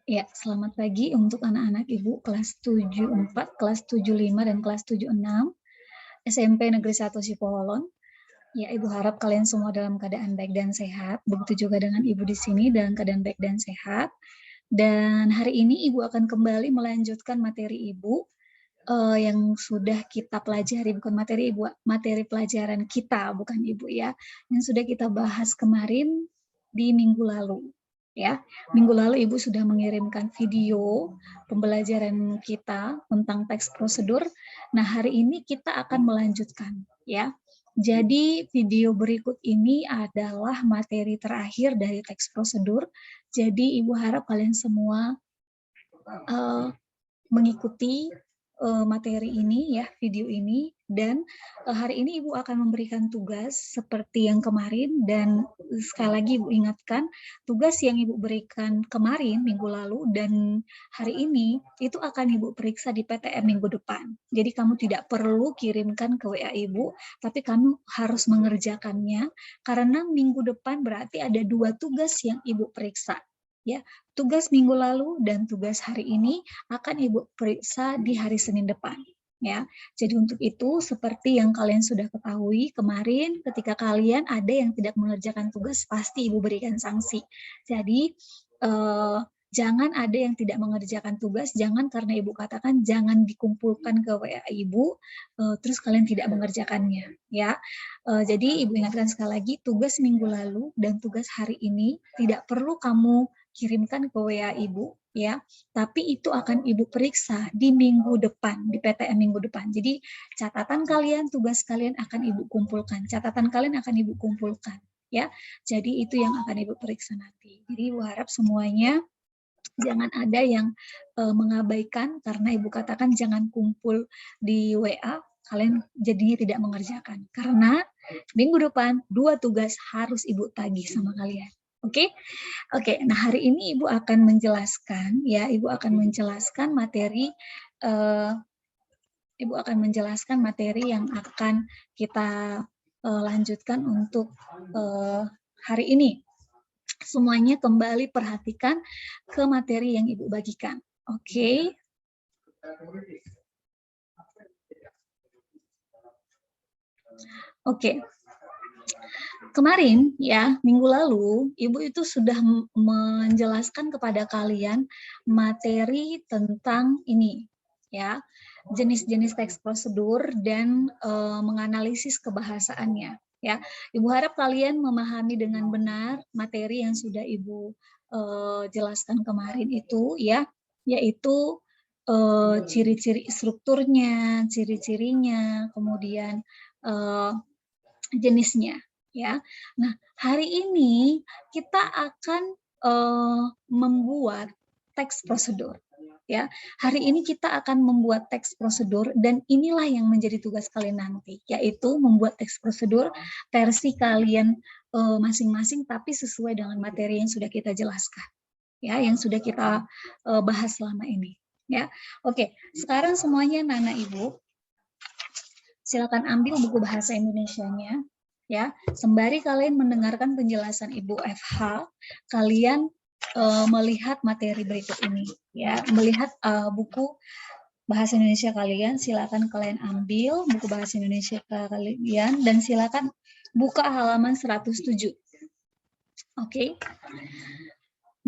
Ya, selamat pagi untuk anak-anak Ibu kelas 74, kelas 75, dan kelas 76, SMP Negeri 1 Sipolon. Ya, Ibu harap kalian semua dalam keadaan baik dan sehat. Begitu juga dengan Ibu di sini dalam keadaan baik dan sehat. Dan hari ini Ibu akan kembali melanjutkan materi Ibu yang sudah kita pelajari, bukan materi Ibu, materi pelajaran kita, bukan Ibu ya, yang sudah kita bahas kemarin di minggu lalu. Ya, minggu lalu Ibu sudah mengirimkan video pembelajaran kita tentang teks prosedur. Nah, hari ini kita akan melanjutkan ya. Jadi video berikut ini adalah materi terakhir dari teks prosedur. Jadi Ibu harap kalian semua mengikuti materi ini ya, video ini, dan hari ini Ibu akan memberikan tugas seperti yang kemarin, dan sekali lagi Ibu ingatkan, tugas yang Ibu berikan kemarin minggu lalu dan hari ini itu akan Ibu periksa di PTM minggu depan. Jadi kamu tidak perlu kirimkan ke WA Ibu, tapi kamu harus mengerjakannya karena minggu depan berarti ada 2 tugas yang Ibu periksa. Ya, tugas minggu lalu dan tugas hari ini akan Ibu periksa di hari Senin depan. Ya, jadi untuk itu seperti yang kalian sudah ketahui kemarin, ketika kalian ada yang tidak mengerjakan tugas, pasti Ibu berikan sanksi. Jadi jangan ada yang tidak mengerjakan tugas, jangan karena Ibu katakan jangan dikumpulkan ke WA Ibu, terus kalian tidak mengerjakannya. Ya, jadi Ibu ingatkan sekali lagi, tugas minggu lalu dan tugas hari ini tidak perlu kamu kirimkan ke WA Ibu ya, tapi itu akan Ibu periksa di minggu depan, di PTM minggu depan. Jadi catatan kalian, tugas kalian akan Ibu kumpulkan, catatan kalian akan Ibu kumpulkan ya. Jadi itu yang akan Ibu periksa nanti. Jadi Ibu harap semuanya jangan ada yang mengabaikan karena Ibu katakan jangan kumpul di WA, kalian jadinya tidak mengerjakan. Karena minggu depan 2 tugas harus Ibu tagih sama kalian. Oke, oke. Nah hari ini Ibu akan menjelaskan ya, Ibu akan menjelaskan materi yang akan kita lanjutkan untuk hari ini. Semuanya kembali perhatikan ke materi yang Ibu bagikan. Oke. Oke. Kemarin ya, minggu lalu, Ibu itu sudah menjelaskan kepada kalian materi tentang ini ya, jenis-jenis teks prosedur dan menganalisis kebahasaannya ya. Ibu harap kalian memahami dengan benar materi yang sudah Ibu jelaskan kemarin itu ya, yaitu ciri-ciri strukturnya, ciri-cirinya, kemudian jenisnya ya. Nah, hari ini kita akan membuat teks prosedur ya. Hari ini kita akan membuat teks prosedur dan inilah yang menjadi tugas kalian nanti, yaitu membuat teks prosedur versi kalian masing-masing tapi sesuai dengan materi yang sudah kita jelaskan ya, yang sudah kita bahas selama ini ya. Oke, sekarang semuanya Nana Ibu silakan ambil buku bahasa Indonesianya ya. Sembari kalian mendengarkan penjelasan Ibu FH, kalian melihat materi berikut ini ya. Melihat buku bahasa Indonesia kalian, silakan kalian ambil buku bahasa Indonesia kalian dan silakan buka halaman 107. Oke.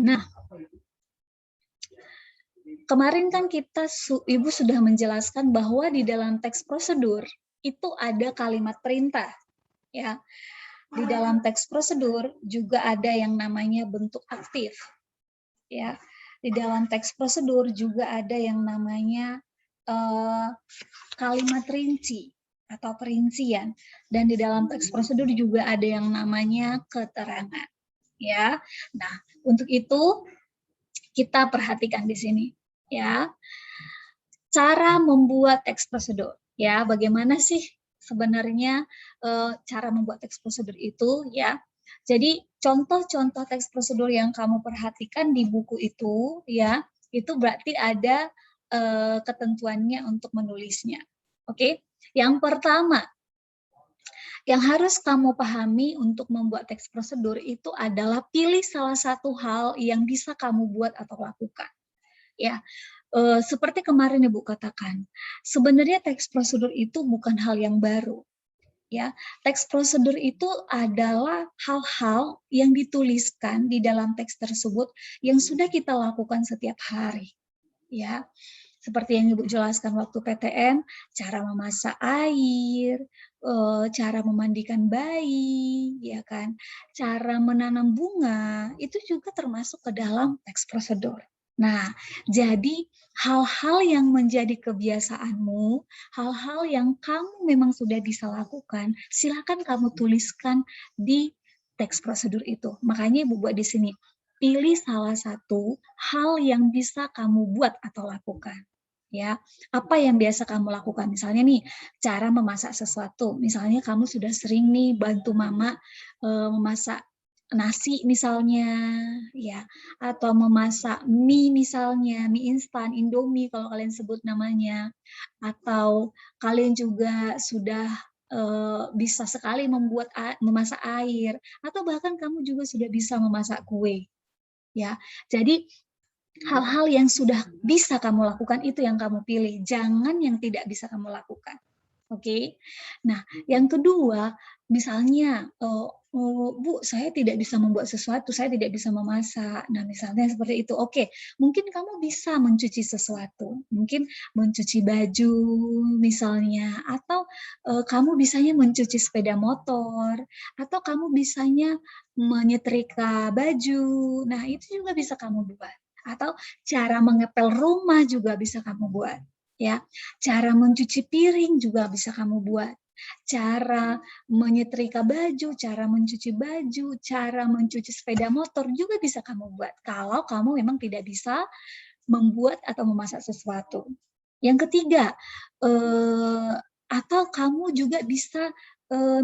Nah, kemarin kan Ibu sudah menjelaskan bahwa di dalam teks prosedur itu ada kalimat perintah ya. Di dalam teks prosedur juga ada yang namanya bentuk aktif ya. Di dalam teks prosedur juga ada yang namanya kalimat rinci atau perincian, dan di dalam teks prosedur juga ada yang namanya keterangan ya. Nah, untuk itu kita perhatikan di sini ya. Cara membuat teks prosedur ya, bagaimana sih sebenarnya cara membuat teks prosedur itu ya. Jadi contoh-contoh teks prosedur yang kamu perhatikan di buku itu ya, itu berarti ada ketentuannya untuk menulisnya. Oke, yang pertama Yang harus kamu pahami untuk membuat teks prosedur itu adalah pilih salah satu hal yang bisa kamu buat atau lakukan. Ya, seperti kemarin Ibu katakan, sebenarnya teks prosedur itu bukan hal yang baru. Ya, teks prosedur itu adalah hal-hal yang dituliskan di dalam teks tersebut yang sudah kita lakukan setiap hari. Ya, seperti yang Ibu jelaskan waktu PTM, cara memasak air, cara memandikan bayi, ya kan, cara menanam bunga, itu juga termasuk ke dalam teks prosedur. Nah, jadi hal-hal yang menjadi kebiasaanmu, hal-hal yang kamu memang sudah bisa lakukan, silakan kamu tuliskan di teks prosedur itu. Makanya Ibu buat di sini, pilih salah satu hal yang bisa kamu buat atau lakukan. Ya, apa yang biasa kamu lakukan? Misalnya nih, cara memasak sesuatu. Misalnya kamu sudah sering nih bantu mama memasak nasi misalnya, ya, atau memasak mie misalnya, mie instan, Indomie kalau kalian sebut namanya, atau kalian juga sudah bisa sekali memasak air, atau bahkan kamu juga sudah bisa memasak kue, ya. Jadi hal-hal yang sudah bisa kamu lakukan itu yang kamu pilih, jangan yang tidak bisa kamu lakukan. Oke. Nah, yang kedua, misalnya, Bu, saya tidak bisa membuat sesuatu, saya tidak bisa memasak. Nah, misalnya seperti itu. Oke, mungkin kamu bisa mencuci sesuatu, mungkin mencuci baju misalnya, atau kamu bisanya mencuci sepeda motor, atau kamu bisanya menyetrika baju. Nah, itu juga bisa kamu buat. Atau cara mengepel rumah juga bisa kamu buat. Ya, cara mencuci piring juga bisa kamu buat. Cara menyetrika baju, cara mencuci baju, cara mencuci sepeda motor juga bisa kamu buat. Kalau kamu memang tidak bisa membuat atau memasak sesuatu. Yang ketiga, atau kamu juga bisa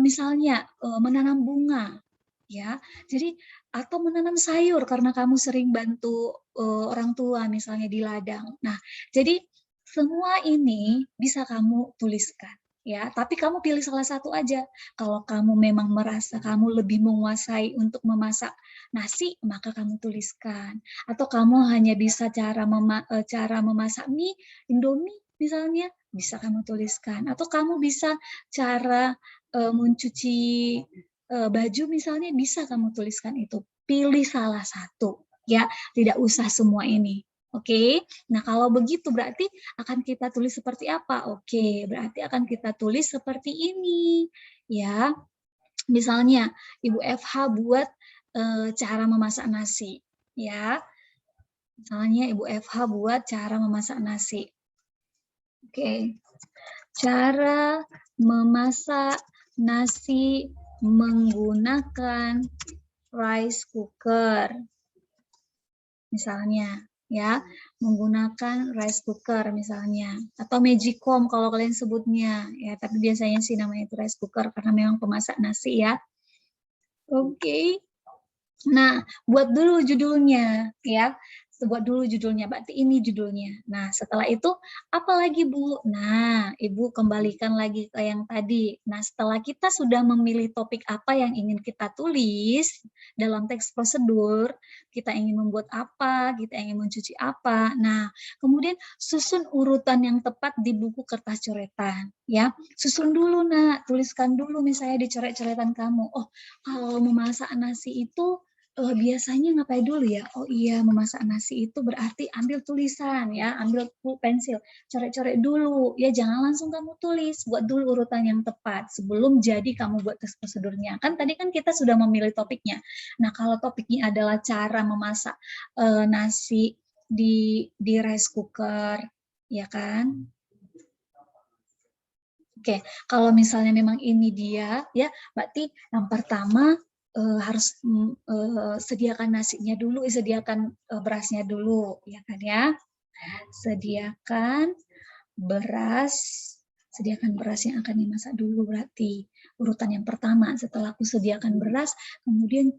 misalnya menanam bunga, ya. Jadi atau menanam sayur karena kamu sering bantu orang tua misalnya di ladang. Nah, jadi semua ini bisa kamu tuliskan, ya. Tapi kamu pilih salah satu aja. Kalau kamu memang merasa kamu lebih menguasai untuk memasak nasi, maka kamu tuliskan. Atau kamu hanya bisa cara memasak mie, Indomie misalnya, bisa kamu tuliskan. Atau kamu bisa cara mencuci baju misalnya, bisa kamu tuliskan itu. Pilih salah satu, ya. Tidak usah semua ini. Oke, nah kalau begitu berarti akan kita tulis seperti apa? Oke, berarti akan kita tulis seperti ini, ya. Misalnya Ibu FH buat cara memasak nasi, ya. Misalnya Ibu FH buat cara memasak nasi. Oke, cara memasak nasi menggunakan rice cooker. Misalnya, ya, menggunakan rice cooker misalnya, atau magicom kalau kalian sebutnya, ya, tapi biasanya sih namanya itu rice cooker karena memang pemasak nasi ya. Oke. Nah, buat dulu judulnya ya. Buat dulu judulnya, berarti ini judulnya. Nah, setelah itu apa lagi, Bu? Nah, Ibu kembalikan lagi ke yang tadi. Nah, setelah kita sudah memilih topik apa yang ingin kita tulis dalam teks prosedur, kita ingin membuat apa, kita ingin mencuci apa. Nah, kemudian susun urutan yang tepat di buku kertas coretan, ya. Susun dulu, Nak. Tuliskan dulu misalnya di coret-coretan kamu. Oh, kalau memasak nasi itu biasanya ngapain dulu ya? Oh iya, memasak nasi itu berarti ambil tulisan ya, ambil pensil, coret-coret dulu. Ya jangan langsung kamu tulis, buat dulu urutan yang tepat sebelum jadi kamu buat tes prosedurnya. Kan tadi kan kita sudah memilih topiknya. Nah, kalau topiknya adalah cara memasak nasi di rice cooker, ya kan? Oke, kalau misalnya memang ini dia, ya berarti yang pertama harus sediakan nasinya dulu, sediakan berasnya dulu, ya kan ya. Sediakan beras, sediakan beras yang akan dimasak dulu berarti urutan yang pertama. Setelah aku sediakan beras, kemudian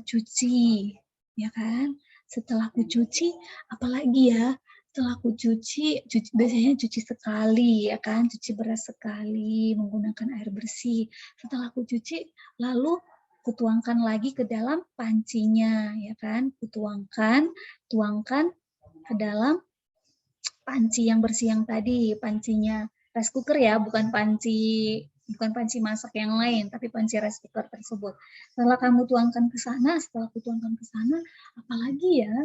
cuci, ya kan. Setelah aku cuci, apalagi ya? setelah aku cuci biasanya cuci sekali ya kan, cuci beras sekali menggunakan air bersih. Setelah aku cuci, lalu kutuangkan lagi ke dalam pancinya ya kan, tuangkan ke dalam panci yang bersih yang tadi, pancinya rice cooker ya, bukan panci masak yang lain, tapi panci rice cooker tersebut. Setelah kamu tuangkan ke sana, apalagi ya?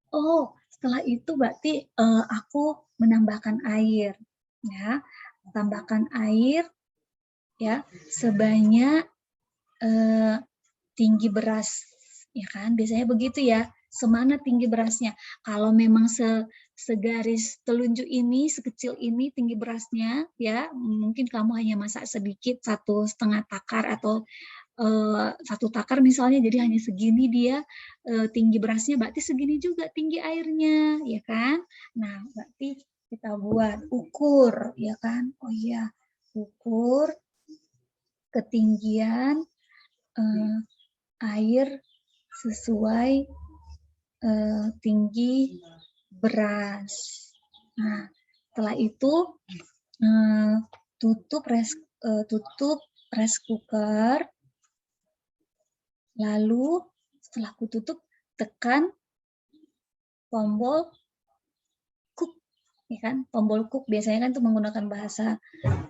Oh, setelah itu berarti aku menambahkan air, ya, tambahkan air, ya, sebanyak tinggi beras, ya kan? Biasanya begitu ya. Semana tinggi berasnya. Kalau memang segaris telunjuk ini, sekecil ini tinggi berasnya, ya mungkin kamu hanya masak sedikit, 1,5 takar atau 1 takar misalnya, jadi hanya segini dia tinggi berasnya, berarti segini juga tinggi airnya, ya kan? Nah, berarti kita buat ukur, ya kan? Oh iya, ukur ketinggian air sesuai tinggi beras. Nah, setelah itu tutup rice cooker. Lalu setelah aku tutup, tekan tombol cook, ya kan? Tombol cook biasanya kan itu menggunakan bahasa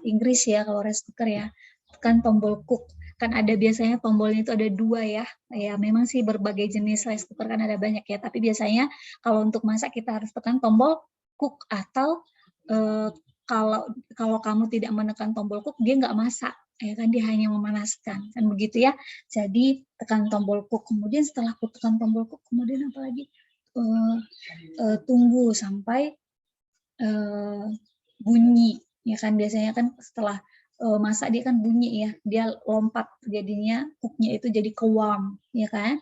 Inggris ya kalau rice cooker ya. Tekan tombol cook. Kan ada biasanya tombolnya itu ada 2 ya. Ya memang sih berbagai jenis rice cooker kan ada banyak ya. Tapi biasanya kalau untuk masak kita harus tekan tombol cook atau kalau kamu tidak menekan tombol cook dia nggak masak. Ya kan dia hanya memanaskan kan begitu ya. Jadi tekan tombol cook, kemudian setelah aku tekan tombol cook, kemudian apa lagi, tunggu sampai bunyi ya kan. Biasanya kan setelah masak dia kan bunyi ya, dia lompat jadinya cooknya itu jadi ke warm ya kan.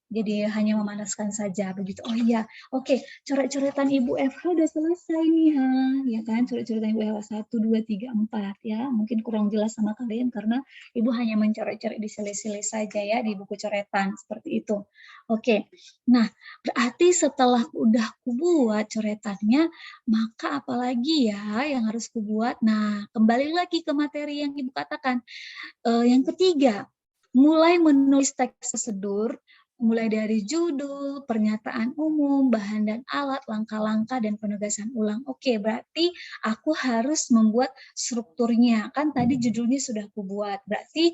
Jadi hanya memanaskan saja begitu. Oh iya, oke. Coret-coretan Ibu Eva udah selesai nih, ha. Ya kan? Coret-coretan Ibu Eva 1, 2, 3, 4 ya. Mungkin kurang jelas sama kalian karena Ibu hanya mencoret-coret di sele-sele saja ya di buku coretan seperti itu. Oke. Nah, berarti setelah udah kubuat coretannya, maka apalagi ya yang harus kubuat? Nah, kembali lagi ke materi yang Ibu katakan. Yang ketiga, mulai menulis teks prosedur mulai dari judul, pernyataan umum, bahan dan alat, langkah-langkah, dan penegasan ulang. Oke, berarti aku harus membuat strukturnya. Kan tadi judulnya sudah aku buat. Berarti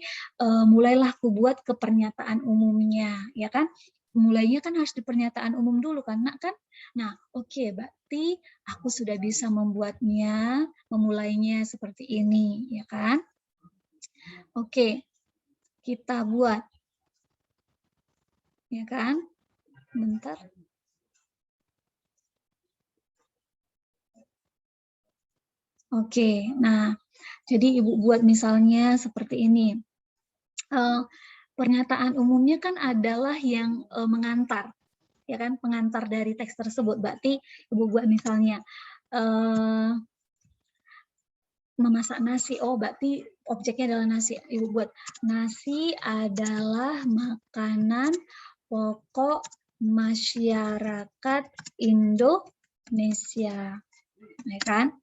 mulailah aku buat ke pernyataan umumnya, ya kan? Mulainya kan harus di pernyataan umum dulu kan, nak kan? Nah, oke, berarti aku sudah bisa membuatnya, memulainya seperti ini, ya kan? Oke, kita buat. Ya kan? Bentar. Oke, nah, jadi Ibu buat misalnya seperti ini. Pernyataan umumnya kan adalah yang mengantar, ya kan? Pengantar dari teks tersebut. Berarti Ibu buat misalnya memasak nasi. Oh, berarti objeknya adalah nasi. Ibu buat nasi adalah makanan pokok masyarakat Indonesia, ya kan?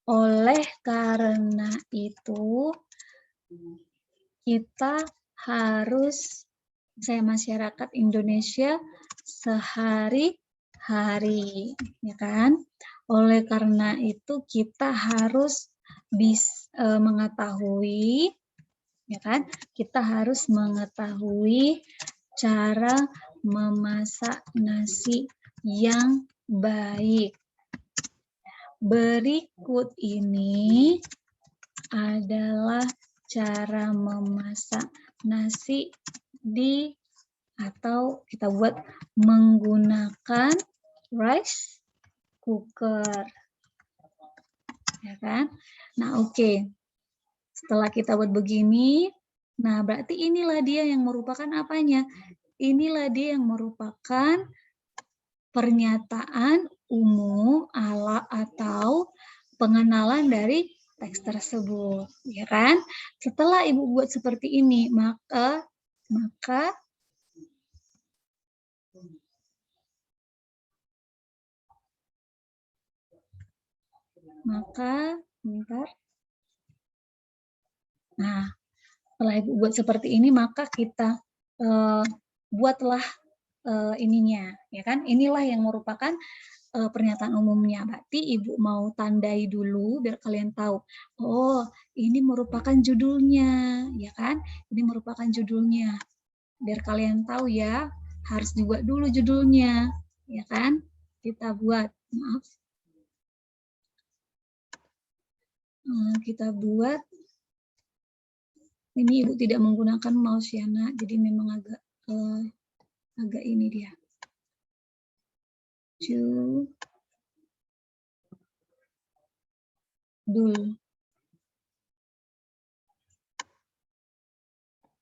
Oleh karena itu kita harus, saya masyarakat Indonesia sehari-hari, ya kan? Oleh karena itu kita harus mengetahui, ya kan? Kita harus mengetahui cara memasak nasi yang baik. Berikut ini adalah cara memasak nasi atau kita buat menggunakan rice cooker. Ya kan? Nah, oke. Setelah kita buat begini, nah berarti inilah dia yang merupakan apanya? Inilah dia yang merupakan pernyataan umum atau pengenalan dari teks tersebut, ya kan? Setelah Ibu buat seperti ini, maka Maka, bentar. Nah, setelah Ibu buat seperti ini, maka kita buatlah ininya, ya kan? Inilah yang merupakan pernyataan umumnya. Berarti Ibu mau tandai dulu biar kalian tahu. Oh, ini merupakan judulnya, ya kan? Ini merupakan judulnya. Biar kalian tahu ya, harus dibuat dulu judulnya, ya kan? Kita buat, maaf. Kita buat. Ini Ibu tidak menggunakan mouse ya, Nak. Jadi memang agak ini dia. Judul.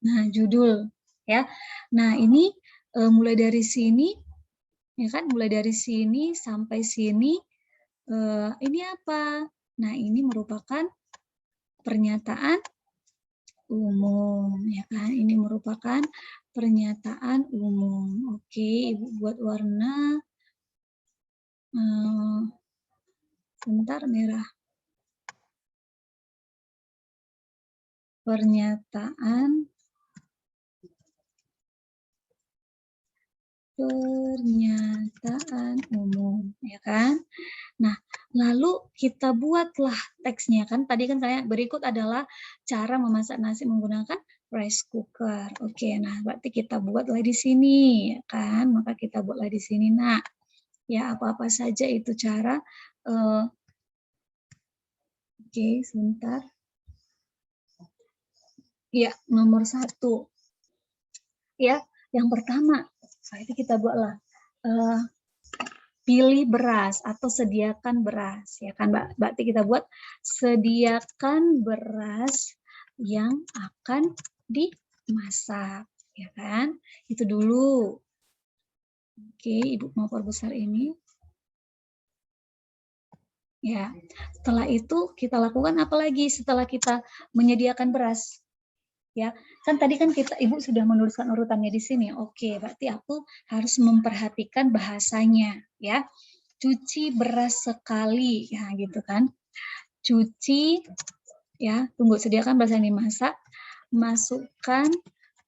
Nah, judul ya. Nah, ini mulai dari sini ya kan, mulai dari sini sampai sini ini apa? Nah, ini merupakan pernyataan umum ya kan. Ini merupakan pernyataan umum. Oke, Ibu buat warna sebentar, merah. Pernyataan umum, ya kan? Nah, lalu kita buatlah teksnya kan. Tadi kan kayak berikut adalah cara memasak nasi menggunakan rice cooker. Oke, nah berarti kita buatlah di sini, ya kan? Maka kita buatlah di sini, Nak. Ya, apa-apa saja itu cara. Oke, sebentar. Ya, nomor 1. Ya, yang pertama, itu kita buatlah pilih beras atau sediakan beras, ya kan, Mbak? Berarti kita buat sediakan beras yang akan dimasak, ya kan? Itu dulu. Oke, Ibu mau perbesar ini. Ya, setelah itu kita lakukan apa lagi setelah kita menyediakan beras? Ya, kan tadi kan Ibu sudah menuliskan urutannya di sini. Oke, berarti aku harus memperhatikan bahasanya, ya. Cuci beras sekali, ya gitu kan. Cuci, ya, tunggu, sediakan beras yang dimasak, masukkan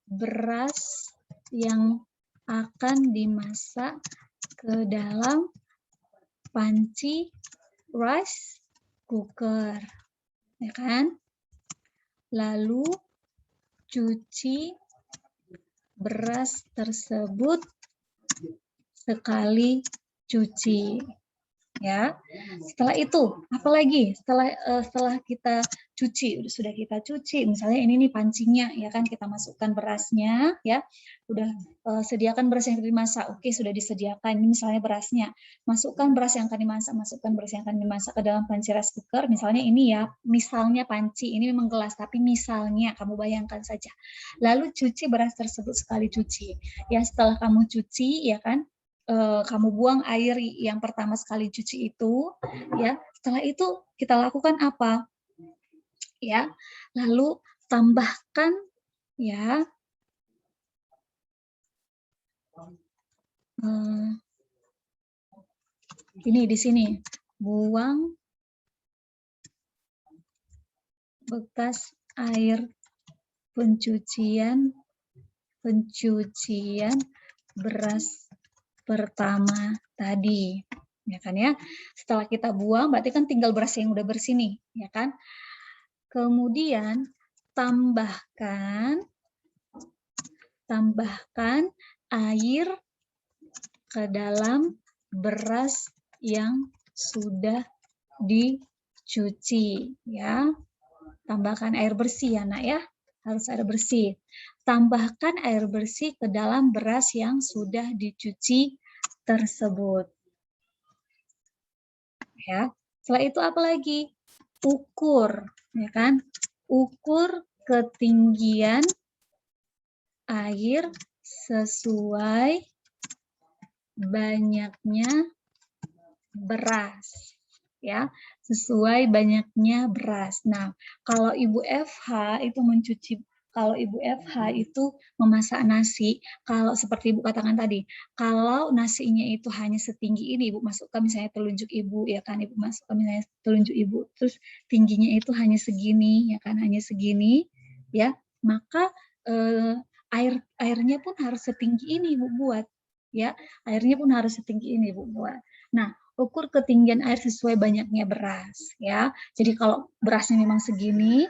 beras yang akan dimasak ke dalam panci rice cooker, ya kan? Lalu cuci beras tersebut sekali cuci, ya. Setelah itu apa lagi? Setelah kita cuci, sudah kita cuci, misalnya ini nih pancinya, ya kan, kita masukkan berasnya, ya. Udah sediakan beras yang dimasak. Oke, sudah disediakan. Ini misalnya berasnya. Masukkan beras yang akan dimasak, masukkan beras yang akan dimasak ke dalam panci rice cooker. Misalnya ini ya, misalnya panci, ini memang gelas, tapi misalnya kamu bayangkan saja. Lalu cuci beras tersebut sekali cuci. Ya, setelah kamu cuci, ya kan, kamu buang air yang pertama sekali cuci itu, ya. Setelah itu kita lakukan apa? Ya, lalu tambahkan, ya, ini di sini, buang bekas air pencucian beras pertama tadi, ya kan ya. Setelah kita buang, berarti kan tinggal beras yang udah bersih nih, ya kan. Kemudian tambahkan air ke dalam beras yang sudah dicuci, ya. Tambahkan air bersih ya, Nak, ya. Harus air bersih. Tambahkan air bersih ke dalam beras yang sudah dicuci tersebut. Ya. Setelah itu apa lagi? Ukur, ya kan? Ukur ketinggian air sesuai banyaknya beras, ya, sesuai banyaknya beras. Nah, kalau Ibu FH itu mencuci kalau Ibu FH itu memasak nasi, kalau seperti Ibu katakan tadi, kalau nasinya itu hanya setinggi ini, Ibu masukkan misalnya telunjuk Ibu, ya kan, Ibu masukkan misalnya telunjuk Ibu, terus tingginya itu hanya segini, ya kan, hanya segini, ya, maka airnya pun harus setinggi ini Ibu buat, ya, airnya pun harus setinggi ini Ibu buat. Nah, ukur ketinggian air sesuai banyaknya beras, ya. Jadi kalau berasnya memang segini,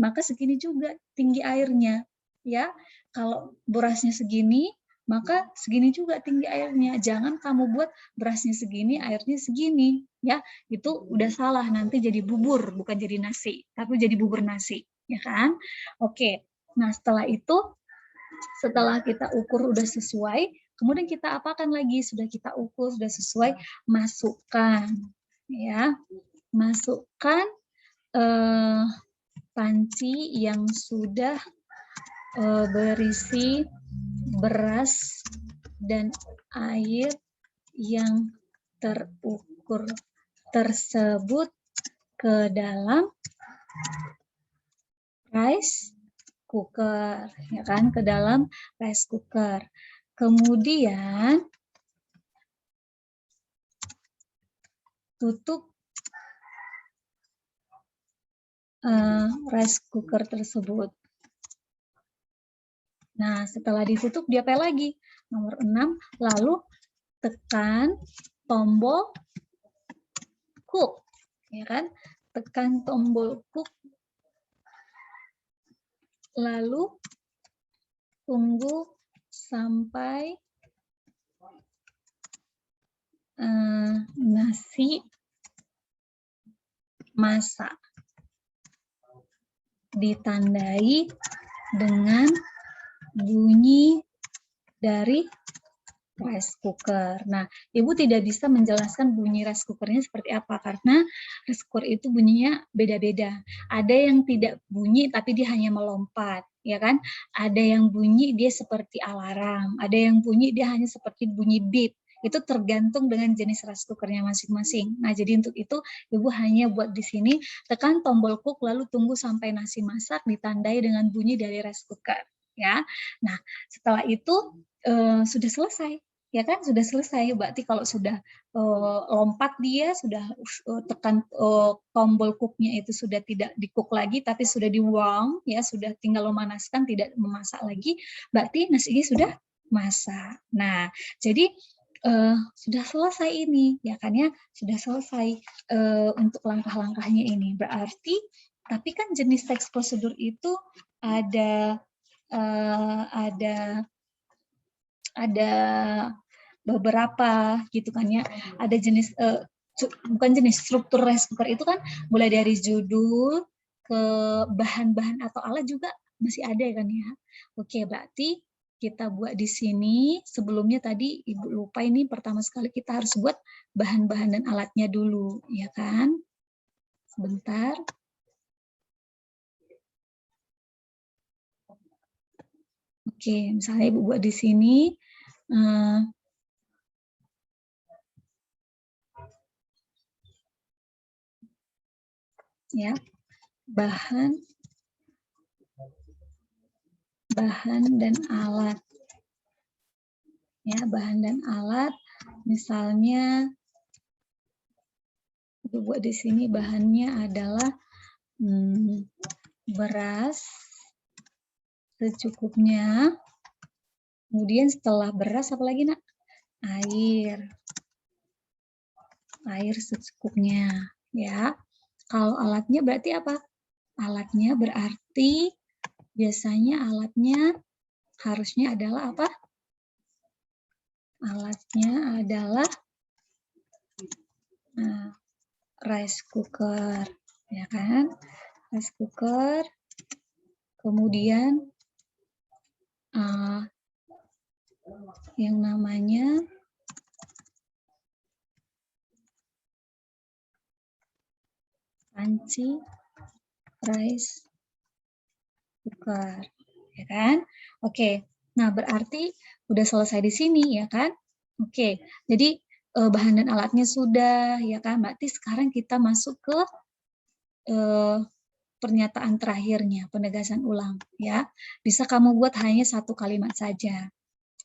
maka segini juga tinggi airnya, ya. Kalau berasnya segini, maka segini juga tinggi airnya. Jangan kamu buat berasnya segini, airnya segini, ya. Itu udah salah, nanti jadi bubur, bukan jadi nasi, tapi jadi bubur nasi, ya kan? Oke. Nah, setelah itu, setelah kita ukur udah sesuai, kemudian kita apakan lagi? Sudah kita ukur, sudah sesuai, masukkan, ya. Masukkan panci yang sudah berisi beras dan air yang terukur tersebut ke dalam rice cooker, ya kan, ke dalam rice cooker. Kemudian tutup rice cooker tersebut. Nah, setelah ditutup, diapain lagi? Nomor 6, lalu tekan tombol cook, ya kan? Tekan tombol cook, lalu tunggu sampai nasi masak. Ditandai dengan bunyi dari rice cooker. Nah, Ibu tidak bisa menjelaskan bunyi rice cookernya seperti apa karena rice cooker itu bunyinya beda-beda. Ada yang tidak bunyi tapi dia hanya melompat, ya kan? Ada yang bunyi dia seperti alarm, ada yang bunyi dia hanya seperti bunyi beep. Itu tergantung dengan jenis rice cookernya masing-masing. Nah, jadi untuk itu Ibu hanya buat di sini tekan tombol cook lalu tunggu sampai nasi masak ditandai dengan bunyi dari rice cooker, ya. Nah, setelah itu sudah selesai, ya kan, sudah selesai. Berarti kalau sudah lompat dia, sudah tekan tombol cooknya itu sudah tidak di cook lagi, tapi sudah di warm, ya, sudah tinggal memanaskan, tidak memasak lagi, berarti nasinya sudah masak. Nah, jadi sudah selesai ini, ya kan, ya, sudah selesai untuk langkah-langkahnya ini. Berarti, tapi kan jenis teks prosedur itu ada beberapa gitu kan ya, ada jenis bukan jenis, struktur rice cooker itu kan mulai dari judul ke bahan-bahan atau alat juga masih ada kan ya. Oke, berarti kita buat di sini. Sebelumnya tadi Ibu lupa, ini pertama sekali kita harus buat bahan-bahan dan alatnya dulu, ya kan? Sebentar. Oke, misalnya Ibu buat di sini. Ya, bahan dan alat, ya, bahan dan alat, misalnya buat di sini bahannya adalah beras secukupnya, kemudian setelah beras apa lagi nak? Air secukupnya, ya. Kalau alatnya berarti apa? Alatnya berarti biasanya alatnya harusnya adalah apa? Alatnya adalah rice cooker, ya kan? Rice cooker, kemudian yang namanya panci rice cooker, ya kan? Oke, nah berarti udah selesai di sini, ya kan? Oke, jadi bahan dan alatnya sudah, ya kan? Berarti sekarang kita masuk ke pernyataan terakhirnya, penegasan ulang ya. Bisa kamu buat hanya satu kalimat saja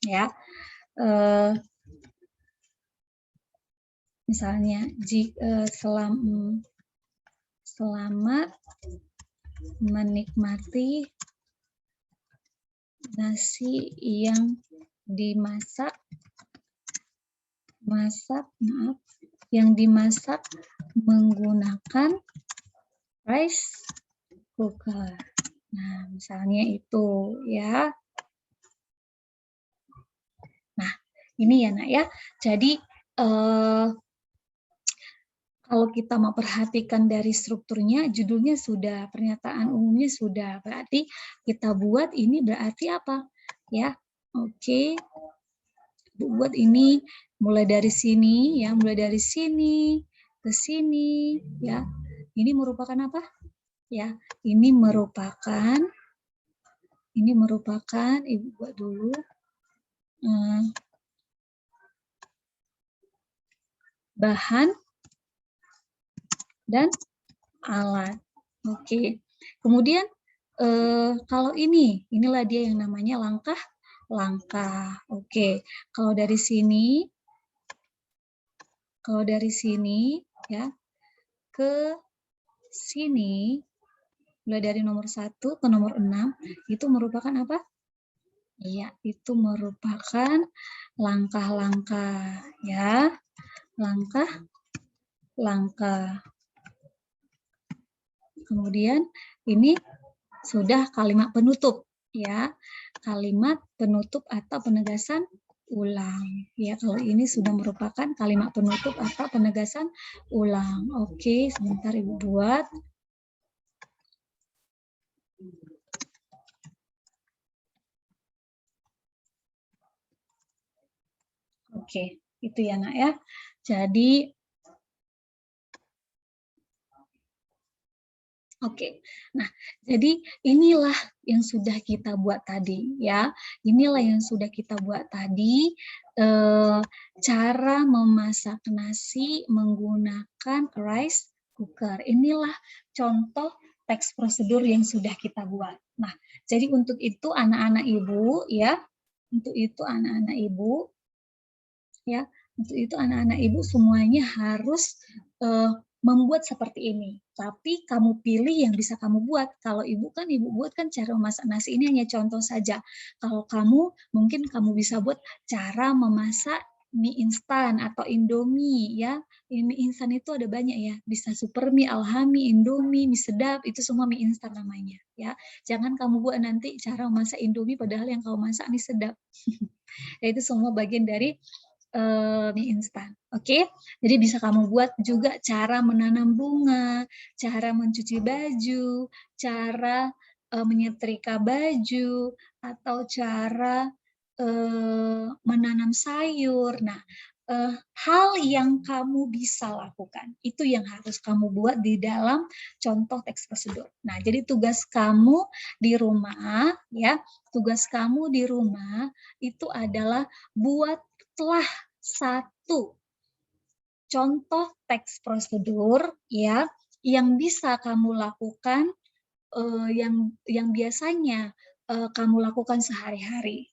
ya. Misalnya selamat menikmati nasi yang dimasak menggunakan rice cooker. Nah, misalnya itu ya. Nah, ini ya Nak ya. Jadi kalau kita mau perhatikan dari strukturnya, judulnya sudah, pernyataan umumnya sudah. Berarti kita buat ini berarti apa? Ya, oke. Buat ini mulai dari sini, ya, mulai dari sini ke sini, ya. Ini merupakan apa? Ya, ini merupakan, Ibu buat dulu. Bahan dan alat. Oke. Kemudian kalau inilah dia yang namanya langkah. Oke. Kalau dari sini ya ke sini, mulai dari nomor 1 ke nomor 6 itu merupakan apa? Iya, itu merupakan langkah-langkah ya. Langkah. Kemudian ini sudah kalimat penutup ya. Kalimat penutup atau penegasan ulang. Ya, kalau ini sudah merupakan kalimat penutup atau penegasan ulang. Oke, sebentar Ibu buat. Oke, itu ya Nak ya. Jadi oke, nah jadi inilah yang sudah kita buat tadi ya. Inilah yang sudah kita buat tadi, cara memasak nasi menggunakan rice cooker. Inilah contoh teks prosedur yang sudah kita buat. Nah, jadi untuk itu anak-anak Ibu ya, untuk itu anak-anak Ibu semuanya harus membuat seperti ini. Tapi kamu pilih yang bisa kamu buat. Kalau Ibu buat kan cara memasak nasi ini hanya contoh saja. Kalau kamu, mungkin kamu bisa buat cara memasak mie instan atau Indomie ya. Mie instan itu ada banyak ya. Bisa super mie, alhami, Indomie, mie sedap, itu semua mie instan namanya ya. Jangan kamu buat nanti cara memasak Indomie padahal yang kamu masak mie sedap. Ya, itu semua bagian dari mie instan. Oke, jadi bisa kamu buat juga cara menanam bunga, cara mencuci baju, cara menyetrika baju, atau cara menanam sayur. Nah, hal yang kamu bisa lakukan itu yang harus kamu buat di dalam contoh teks prosedur. Nah, jadi tugas kamu di rumah ya, itu adalah buatlah satu contoh teks prosedur ya yang bisa kamu lakukan, yang biasanya kamu lakukan sehari-hari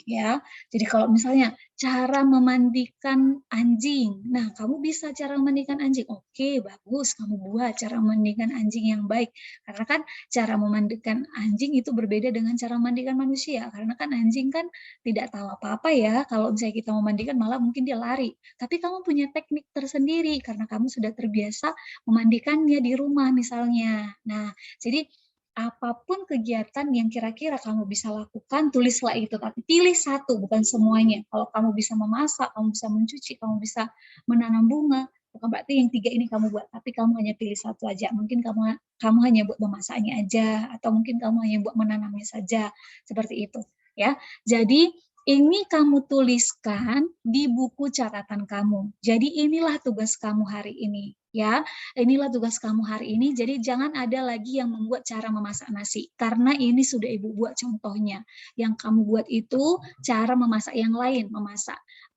ya. Jadi kalau misalnya cara memandikan anjing, nah kamu bisa cara memandikan anjing, oke bagus, kamu buat cara memandikan anjing yang baik, karena kan cara memandikan anjing itu berbeda dengan cara memandikan manusia, karena kan anjing kan tidak tahu apa-apa ya, kalau misalnya kita memandikan malah mungkin dia lari, tapi kamu punya teknik tersendiri karena kamu sudah terbiasa memandikannya di rumah misalnya. Nah, jadi apapun kegiatan yang kira-kira kamu bisa lakukan, tulislah itu. Tapi pilih satu, bukan semuanya. Kalau kamu bisa memasak, kamu bisa mencuci, kamu bisa menanam bunga, bukan berarti yang 3 ini kamu buat. Tapi kamu hanya pilih satu aja. Mungkin kamu hanya buat memasaknya aja, atau mungkin kamu hanya buat menanamnya saja. Seperti itu. Ya. Jadi ini kamu tuliskan di buku catatan kamu. Jadi inilah tugas kamu hari ini. Ya, inilah tugas kamu hari ini. Jadi jangan ada lagi yang membuat cara memasak nasi, karena ini sudah Ibu buat contohnya. Yang kamu buat itu cara memasak yang lain, memasak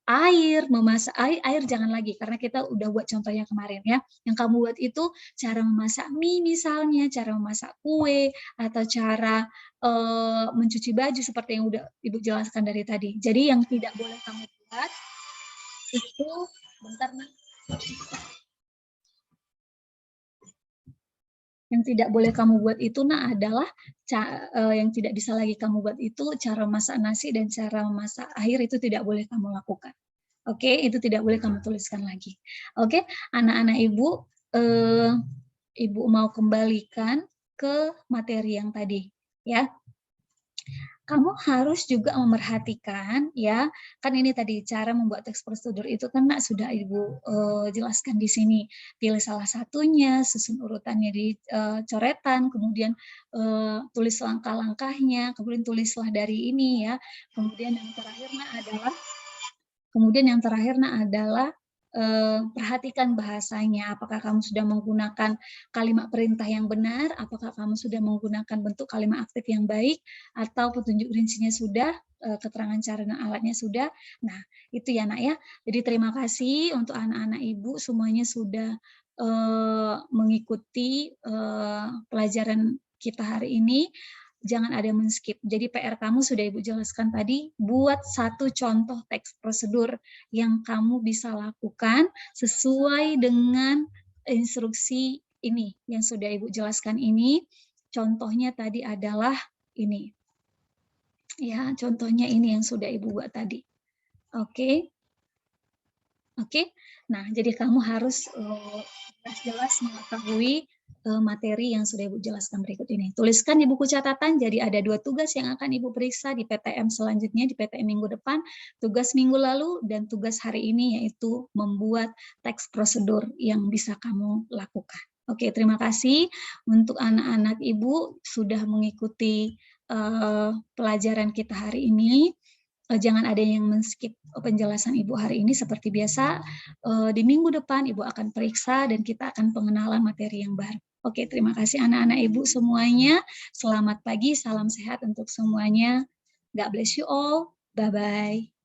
air, memasak air jangan lagi karena kita udah buat contohnya kemarin ya. Yang kamu buat itu cara memasak mie misalnya, cara memasak kue, atau cara mencuci baju seperti yang udah Ibu jelaskan dari tadi. Jadi yang tidak boleh kamu buat itu, bentar Nak. Yang tidak boleh kamu buat itu adalah yang tidak bisa lagi kamu buat itu cara masak nasi dan cara memasak air itu tidak boleh kamu lakukan. Oke, itu tidak boleh kamu tuliskan lagi. Oke, anak-anak Ibu, Ibu mau kembalikan ke materi yang tadi, ya. Kamu harus juga memerhatikan, ya, kan ini tadi cara membuat teks prosedur itu kan sudah Ibu jelaskan di sini. Pilih salah satunya, susun urutannya di coretan, kemudian tulis langkah-langkahnya, kemudian tulislah dari ini ya. Kemudian yang terakhir adalah perhatikan bahasanya. Apakah kamu sudah menggunakan kalimat perintah yang benar? Apakah kamu sudah menggunakan bentuk kalimat aktif yang baik? Atau petunjuk rincinya sudah? Keterangan cara dan alatnya sudah? Nah, itu ya Nak ya. Jadi terima kasih untuk anak-anak Ibu semuanya sudah mengikuti pelajaran kita hari ini. Jangan ada yang men-skip. Jadi PR kamu sudah Ibu jelaskan tadi, buat satu contoh teks prosedur yang kamu bisa lakukan sesuai dengan instruksi ini yang sudah Ibu jelaskan ini. Contohnya tadi adalah ini. Ya, contohnya ini yang sudah Ibu buat tadi. Oke. Oke. Nah, jadi kamu harus jelas-jelas mengetahui materi yang sudah Ibu jelaskan berikut ini. Tuliskan di buku catatan, jadi ada 2 tugas yang akan Ibu periksa di PTM selanjutnya, di PTM minggu depan, tugas minggu lalu, dan tugas hari ini yaitu membuat teks prosedur yang bisa kamu lakukan. Oke, terima kasih untuk anak-anak Ibu sudah mengikuti pelajaran kita hari ini. Jangan ada yang men-skip penjelasan Ibu hari ini. Seperti biasa, di minggu depan Ibu akan periksa dan kita akan pengenalan materi yang baru. Oke, terima kasih anak-anak Ibu semuanya. Selamat pagi, salam sehat untuk semuanya. God bless you all. Bye-bye.